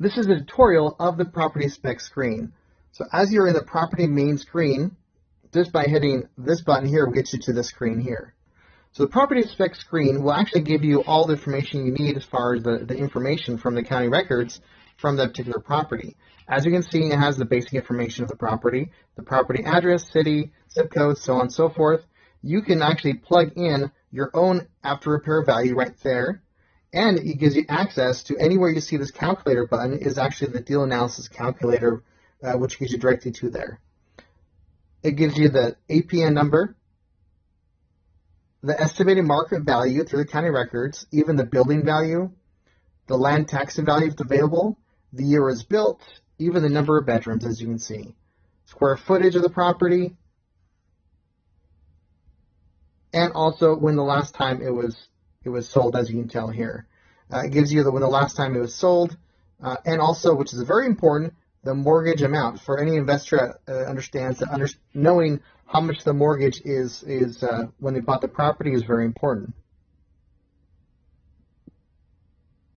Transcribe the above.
This is a tutorial of the property spec screen. So as you're in the property main screen, just by hitting this button here will get you to the screen here. So the property spec screen will actually give you all the information you need as far as the information from the county records from that particular property. As you can see, it has the basic information of the property address, city, zip code, so on and so forth. You can actually plug in your own after repair value right there, and it gives you access to anywhere you see this calculator button is actually the deal analysis calculator, which gives you directly to there. It gives you the APN number, the estimated market value through the county records, even the building value, the land tax value if available, the year it was built, even the number of bedrooms, as you can see, square footage of the property, and also when the last time it was sold, as you can tell here. It gives you when the last time it was sold, and also, which is very important, the mortgage amount. For any investor understands that knowing how much the mortgage is when they bought the property is very important.